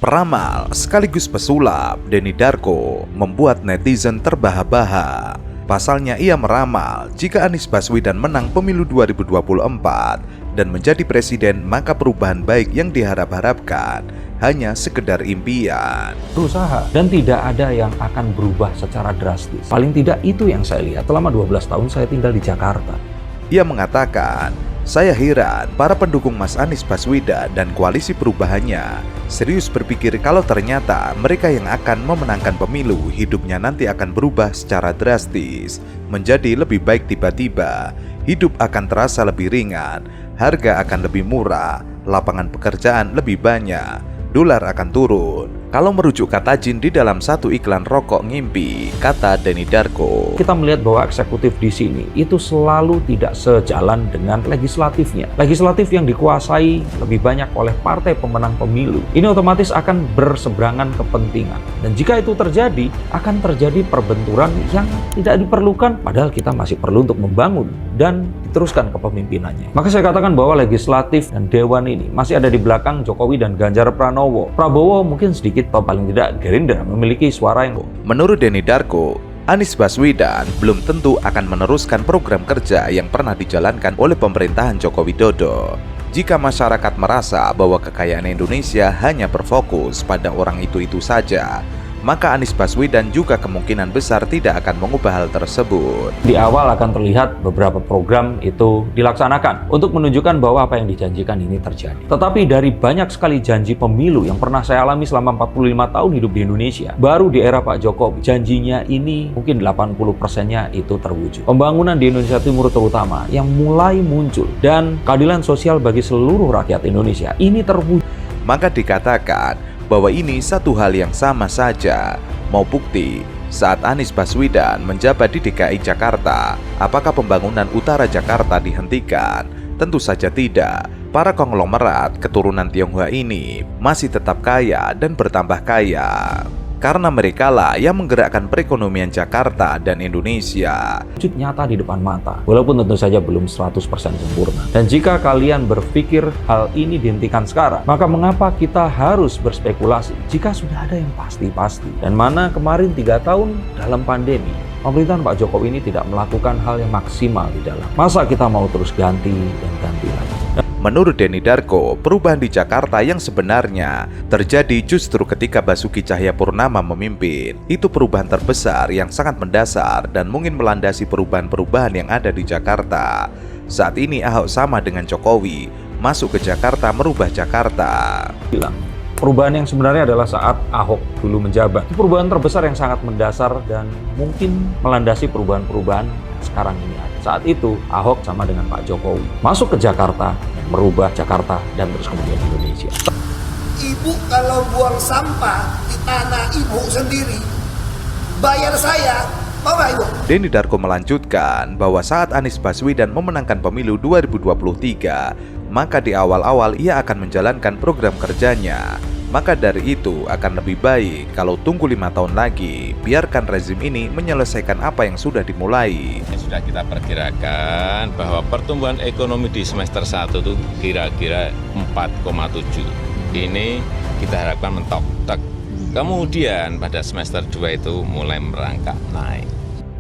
Peramal sekaligus pesulap Denny Darko membuat netizen terbahak-bahak. Pasalnya ia meramal jika Anies Baswedan menang pemilu 2024 dan menjadi presiden, maka perubahan baik yang diharap-harapkan hanya sekedar impian. Berusaha dan tidak ada yang akan berubah secara drastis. Paling tidak itu yang saya lihat selama 12 tahun saya tinggal di Jakarta. Ia mengatakan, "Saya heran para pendukung Mas Anies Baswedan dan koalisi perubahannya serius berpikir kalau ternyata mereka yang akan memenangkan pemilu hidupnya nanti akan berubah secara drastis, menjadi lebih baik tiba-tiba, hidup akan terasa lebih ringan, harga akan lebih murah, lapangan pekerjaan lebih banyak, dolar akan turun." Kalau merujuk kata Jin di dalam satu iklan rokok ngimpi, kata Denny Darko, kita melihat bahwa eksekutif di sini itu selalu tidak sejalan dengan legislatifnya. Legislatif yang dikuasai lebih banyak oleh partai pemenang pemilu. Ini otomatis akan berseberangan kepentingan. Dan jika itu terjadi, akan terjadi perbenturan yang tidak diperlukan, padahal kita masih perlu untuk membangun dan diteruskan kepemimpinannya. Maka saya katakan bahwa legislatif dan dewan ini masih ada di belakang Jokowi dan Ganjar Pranowo. Prabowo mungkin sedikit atau paling tidak Gerindra memiliki suara yang... Menurut Denny Darko, Anies Baswedan belum tentu akan meneruskan program kerja yang pernah dijalankan oleh pemerintahan Joko Widodo. Jika masyarakat merasa bahwa kekayaan Indonesia hanya berfokus pada orang itu-itu saja, maka Anies Baswedan juga kemungkinan besar tidak akan mengubah hal tersebut. Di awal akan terlihat beberapa program itu dilaksanakan untuk menunjukkan bahwa apa yang dijanjikan ini terjadi. Tetapi dari banyak sekali janji pemilu yang pernah saya alami selama 45 tahun hidup di Indonesia, baru di era Pak Jokowi, janjinya ini mungkin 80%-nya itu terwujud. Pembangunan di Indonesia Timur terutama yang mulai muncul dan keadilan sosial bagi seluruh rakyat Indonesia ini terwujud. Maka dikatakan bahwa ini satu hal yang sama saja. Mau bukti, saat Anies Baswedan menjabat di DKI Jakarta, apakah pembangunan utara Jakarta dihentikan? Tentu saja tidak. Para konglomerat keturunan Tionghoa ini masih tetap kaya dan bertambah kaya. Karena mereka lah yang menggerakkan perekonomian Jakarta dan Indonesia. Wujud nyata di depan mata, walaupun tentu saja belum 100% sempurna. Dan jika kalian berpikir hal ini dihentikan sekarang, maka mengapa kita harus berspekulasi jika sudah ada yang pasti-pasti? Dan mana kemarin 3 tahun dalam pandemi, pemerintahan Pak Jokowi ini tidak melakukan hal yang maksimal di dalam. Masa kita mau terus ganti dan ganti lagi? Menurut Denny Darko, perubahan di Jakarta yang sebenarnya terjadi justru ketika Basuki Cahayapurnama memimpin. Itu perubahan terbesar yang sangat mendasar dan mungkin melandasi perubahan-perubahan yang ada di Jakarta. Saat ini Ahok sama dengan Jokowi, masuk ke Jakarta merubah Jakarta. Perubahan yang sebenarnya adalah saat Ahok dulu menjabat. Itu perubahan terbesar yang sangat mendasar dan mungkin melandasi perubahan-perubahan sekarang ini ada. Saat itu Ahok sama dengan Pak Jokowi masuk ke Jakarta, merubah Jakarta dan terus kemudian Indonesia. Ibu kalau buang sampah di tanah ibu sendiri, bayar saya, mau nggak ibu? Denny Darko melanjutkan bahwa saat Anies Baswedan memenangkan pemilu 2023, maka di awal-awal ia akan menjalankan program kerjanya. Maka dari itu akan lebih baik kalau tunggu 5 tahun lagi, biarkan rezim ini menyelesaikan apa yang sudah dimulai. Sudah kita perkirakan bahwa pertumbuhan ekonomi di semester 1 itu kira-kira 4,7. Ini kita harapkan mentok. Kemudian pada semester 2 itu mulai merangkak naik.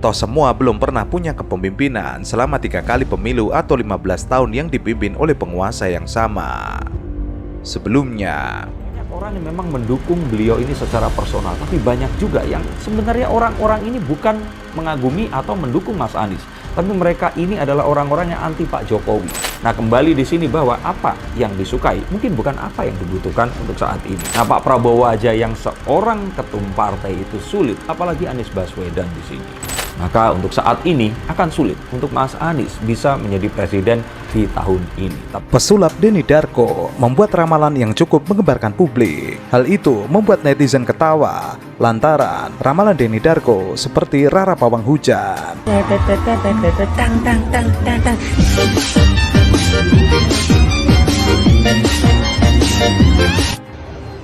Toh semua belum pernah punya kepemimpinan selama 3 kali pemilu atau 15 tahun yang dipimpin oleh penguasa yang sama. Sebelumnya, orang yang memang mendukung beliau ini secara personal, tapi banyak juga yang sebenarnya orang-orang ini bukan mengagumi atau mendukung Mas Anies, tapi mereka ini adalah orang-orang yang anti Pak Jokowi. Nah, kembali di sini bahwa apa yang disukai mungkin bukan apa yang dibutuhkan untuk saat ini. Nah, Pak Prabowo aja yang seorang ketum partai itu sulit, apalagi Anies Baswedan di sini. Maka untuk saat ini akan sulit untuk Mas Anies bisa menjadi presiden di tahun ini. Pesulap Denny Darko membuat ramalan yang cukup menggembarkan publik. Hal itu membuat netizen ketawa lantaran ramalan Denny Darko seperti rara pawang hujan.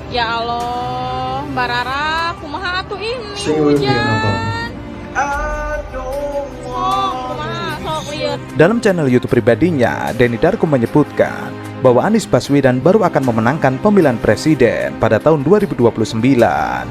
Ya Allah, Mbak Rara, kumaha atuh ini hujan. Sok, kumaha sok lieu. Dalam channel YouTube pribadinya, Denny Darko menyebutkan bahwa Anies Baswedan baru akan memenangkan pemilihan presiden pada tahun 2029.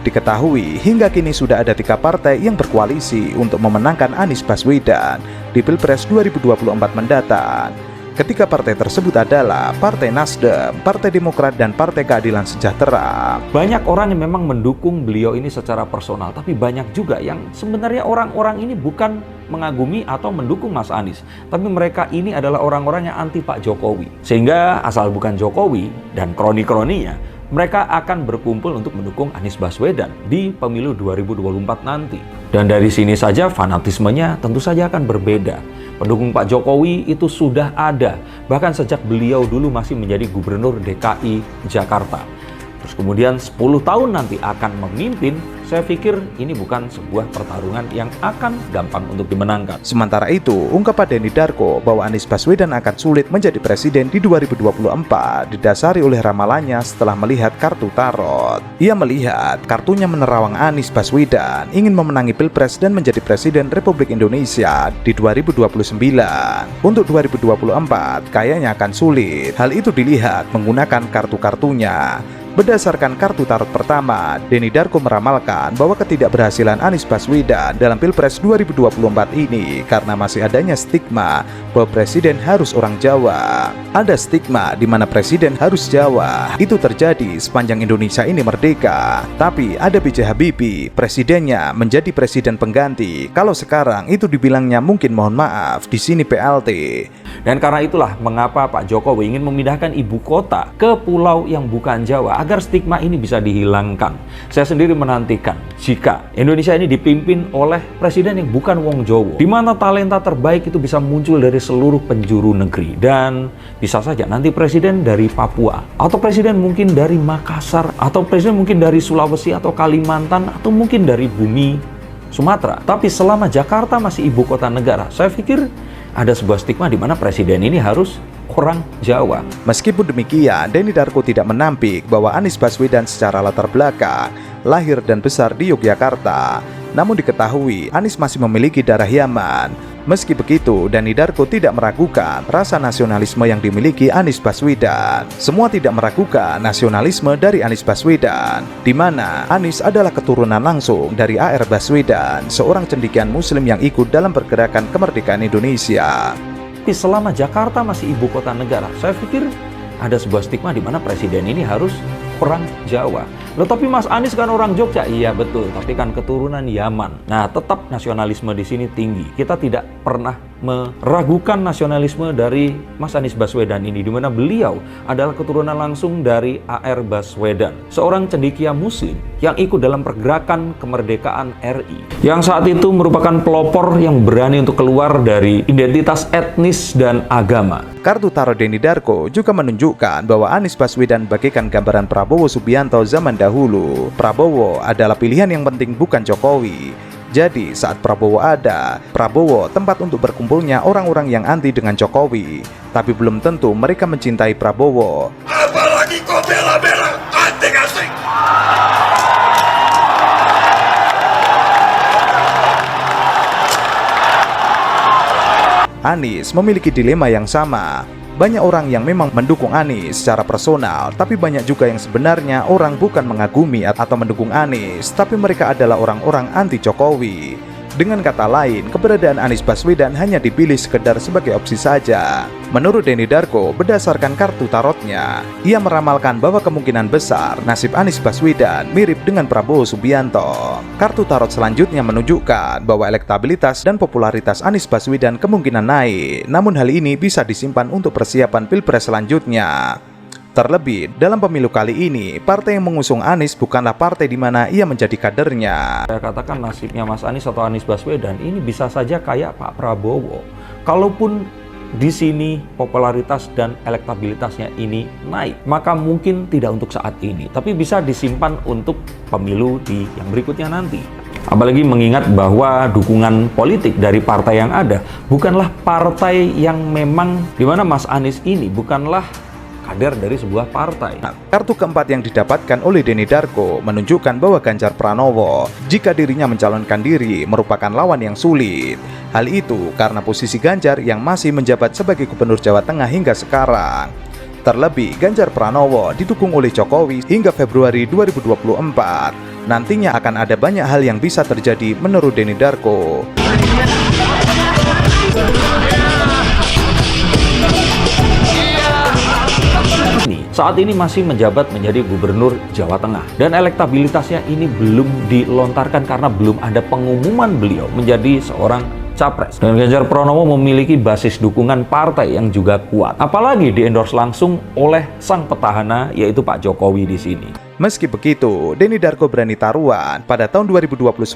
Diketahui hingga kini sudah ada 3 partai yang berkoalisi untuk memenangkan Anies Baswedan di Pilpres 2024 mendatang. Ketiga partai tersebut adalah Partai Nasdem, Partai Demokrat, dan Partai Keadilan Sejahtera. Banyak orang yang memang mendukung beliau ini secara personal, tapi banyak juga yang sebenarnya orang-orang ini bukan mengagumi atau mendukung Mas Anies, tapi mereka ini adalah orang-orang yang anti Pak Jokowi. Sehingga asal bukan Jokowi dan kroni-kroninya, mereka akan berkumpul untuk mendukung Anies Baswedan di pemilu 2024 nanti. Dan dari sini saja fanatismenya tentu saja akan berbeda. Pendukung Pak Jokowi itu sudah ada, bahkan sejak beliau dulu masih menjadi Gubernur DKI Jakarta. Terus kemudian 10 tahun nanti akan memimpin, saya pikir ini bukan sebuah pertarungan yang akan gampang untuk dimenangkan. Sementara itu, ungkapan Denny Darko bahwa Anies Baswedan akan sulit menjadi presiden di 2024 didasari oleh ramalannya setelah melihat kartu tarot. Ia melihat kartunya menerawang Anies Baswedan ingin memenangi Pilpres dan menjadi Presiden Republik Indonesia di 2029. Untuk 2024 kayaknya akan sulit. Hal itu dilihat menggunakan kartu-kartunya. Berdasarkan kartu tarot pertama, Denny Darko meramalkan bahwa ketidakberhasilan Anies Baswedan dalam Pilpres 2024 ini karena masih adanya stigma bahwa presiden harus orang Jawa. Ada stigma di mana presiden harus Jawa. Itu terjadi sepanjang Indonesia ini merdeka. Tapi ada B.J. Habibie, presidennya menjadi presiden pengganti. Kalau sekarang itu dibilangnya mungkin mohon maaf, di sini PLT. Dan karena itulah mengapa Pak Jokowi ingin memindahkan ibu kota ke pulau yang bukan Jawa agar stigma ini bisa dihilangkan. Saya sendiri menantikan jika Indonesia ini dipimpin oleh presiden yang bukan wong Jawa, di mana talenta terbaik itu bisa muncul dari seluruh penjuru negeri, dan bisa saja nanti presiden dari Papua, atau presiden mungkin dari Makassar, atau presiden mungkin dari Sulawesi atau Kalimantan, atau mungkin dari bumi Sumatera. Tapi selama Jakarta masih ibu kota negara, saya pikir ada sebuah stigma di mana presiden ini harus orang Jawa. Meskipun demikian, Denny Darko tidak menampik bahwa Anies Baswedan secara latar belakang lahir dan besar di Yogyakarta. Namun diketahui Anies masih memiliki darah Yaman. Meski begitu, Denny Darko tidak meragukan rasa nasionalisme yang dimiliki Anies Baswedan. Semua tidak meragukan nasionalisme dari Anies Baswedan, di mana Anies adalah keturunan langsung dari A.R. Baswedan, seorang cendekiawan Muslim yang ikut dalam pergerakan kemerdekaan Indonesia. Tapi selama Jakarta masih ibu kota negara, saya pikir ada sebuah stigma di mana presiden ini harus orang Jawa. Loh, tapi Mas Anies kan orang Jogja. Iya betul, tapi kan keturunan Yaman. Nah, tetap nasionalisme di sini tinggi. Kita tidak pernah meragukan nasionalisme dari Mas Anies Baswedan ini, di mana beliau adalah keturunan langsung dari A.R. Baswedan, seorang cendekia Muslim yang ikut dalam pergerakan kemerdekaan RI, yang saat itu merupakan pelopor yang berani untuk keluar dari identitas etnis dan agama. Kartu tarot Denny Darko juga menunjukkan bahwa Anies Baswedan bagaikan gambaran Prabowo Subianto zaman dahulu. Prabowo adalah pilihan yang penting, bukan Jokowi. Jadi saat Prabowo ada, Prabowo tempat untuk berkumpulnya orang-orang yang anti dengan Jokowi. Tapi belum tentu mereka mencintai Prabowo. Apalagi kau bela-bela anting-anting. Anies memiliki dilema yang sama. Banyak orang yang memang mendukung Anies secara personal, tapi banyak juga yang sebenarnya orang bukan mengagumi atau mendukung Anies, tapi mereka adalah orang-orang anti Jokowi. Dengan kata lain, keberadaan Anies Baswedan hanya dipilih sekedar sebagai opsi saja. Menurut Denny Darko, berdasarkan kartu tarotnya, ia meramalkan bahwa kemungkinan besar nasib Anies Baswedan mirip dengan Prabowo Subianto. Kartu tarot selanjutnya menunjukkan bahwa elektabilitas dan popularitas Anies Baswedan kemungkinan naik, namun hal ini bisa disimpan untuk persiapan Pilpres selanjutnya. Terlebih, dalam pemilu kali ini, partai yang mengusung Anies bukanlah partai di mana ia menjadi kadernya. Saya katakan nasibnya Mas Anies atau Anies Baswedan ini bisa saja kayak Pak Prabowo. Kalaupun di sini popularitas dan elektabilitasnya ini naik, maka mungkin tidak untuk saat ini, tapi bisa disimpan untuk pemilu yang berikutnya nanti. Apalagi mengingat bahwa dukungan politik dari partai yang ada bukanlah partai yang memang, di mana Mas Anies ini bukanlah kader dari sebuah partai. Kartu keempat yang didapatkan oleh Denny Darko menunjukkan bahwa Ganjar Pranowo jika dirinya mencalonkan diri merupakan lawan yang sulit. Hal itu karena posisi Ganjar yang masih menjabat sebagai Gubernur Jawa Tengah hingga sekarang. Terlebih Ganjar Pranowo didukung oleh Jokowi hingga Februari 2024. Nantinya akan ada banyak hal yang bisa terjadi menurut Denny Darko. Saat ini masih menjabat menjadi Gubernur Jawa Tengah dan elektabilitasnya ini belum dilontarkan karena belum ada pengumuman beliau menjadi seorang capres. Dan Ganjar Pranowo memiliki basis dukungan partai yang juga kuat, apalagi di-endorse langsung oleh sang petahana yaitu Pak Jokowi di sini. Meski begitu, Denny Darko berani taruhan pada tahun 2029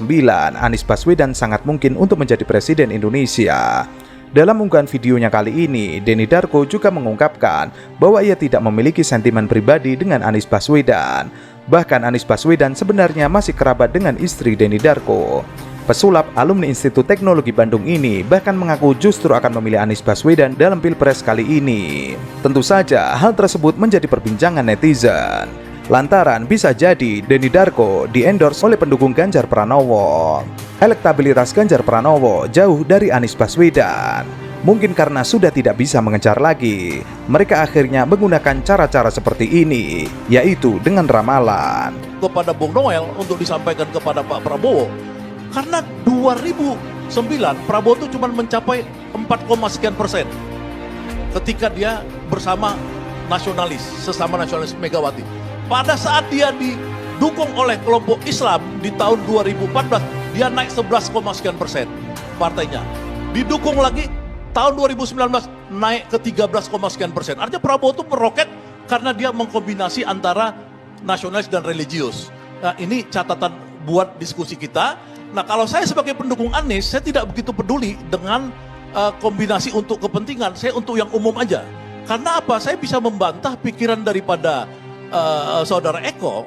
Anies Baswedan sangat mungkin untuk menjadi presiden Indonesia. Dalam unggahan videonya kali ini, Denny Darko juga mengungkapkan bahwa ia tidak memiliki sentimen pribadi dengan Anies Baswedan. Bahkan Anies Baswedan sebenarnya masih kerabat dengan istri Denny Darko. Pesulap alumni Institut Teknologi Bandung ini bahkan mengaku justru akan memilih Anies Baswedan dalam Pilpres kali ini. Tentu saja hal tersebut menjadi perbincangan netizen. Lantaran bisa jadi Denny Darko di-endorse oleh pendukung Ganjar Pranowo. Elektabilitas Ganjar Pranowo jauh dari Anies Baswedan. Mungkin karena sudah tidak bisa mengejar lagi, mereka akhirnya menggunakan cara-cara seperti ini, yaitu dengan ramalan. Kepada Bung Noel untuk disampaikan kepada Pak Prabowo, karena 2009 Prabowo itu cuma mencapai 4, sekian persen ketika dia bersama nasionalis, sesama nasionalis Megawati. Pada saat dia didukung oleh kelompok Islam di tahun 2014, dia naik 11, sekian persen partainya. Didukung lagi tahun 2019 naik ke 13, sekian persen. Artinya Prabowo itu meroket karena dia mengkombinasi antara nasionalis dan religius. Nah, ini catatan buat diskusi kita. Nah, kalau saya sebagai pendukung Anies, saya tidak begitu peduli dengan kombinasi untuk kepentingan. Saya untuk yang umum aja. Karena apa? Saya bisa membantah pikiran daripada Saudara Eko.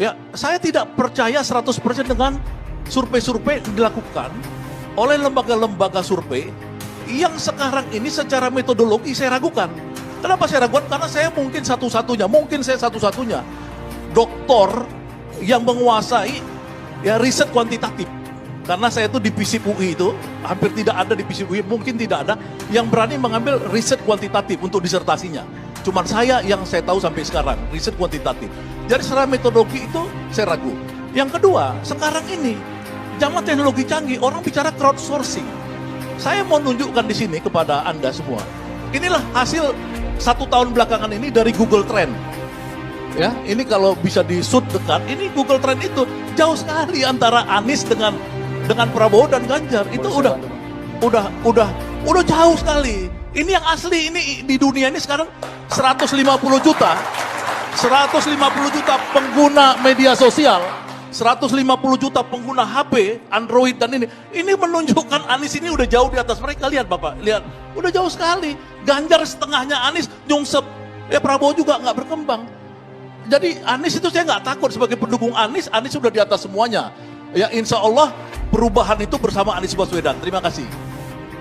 Ya, saya tidak percaya 100% dengan survei-survei yang dilakukan oleh lembaga-lembaga survei yang sekarang ini secara metodologi saya ragukan. Kenapa saya ragukan? Karena saya mungkin satu-satunya doktor yang menguasai ya riset kuantitatif. Karena saya itu di FISIP UI itu, hampir tidak ada di FISIP UI, mungkin tidak ada yang berani mengambil riset kuantitatif untuk disertasinya. Cuman saya yang saya tahu sampai sekarang, riset kuantitatif. Jadi secara metodologi itu saya ragu. Yang kedua, sekarang ini zaman teknologi canggih, orang bicara crowdsourcing. Saya mau nunjukkan di sini kepada Anda semua. Inilah hasil 1 tahun belakangan ini dari Google Trend. Ya, ini kalau bisa di-shoot dekat, ini Google Trend itu jauh sekali antara Anies dengan Prabowo dan Ganjar. Itu udah jauh sekali. Ini yang asli, ini di dunia ini sekarang 150 juta pengguna media sosial, 150 juta pengguna HP, Android dan ini menunjukkan Anies ini udah jauh di atas mereka. Lihat Bapak, lihat, udah jauh sekali. Ganjar setengahnya Anies, nyungsep, ya Prabowo juga nggak berkembang. Jadi Anies itu saya nggak takut sebagai pendukung Anies sudah di atas semuanya. Ya insya Allah perubahan itu bersama Anies Baswedan. Terima kasih.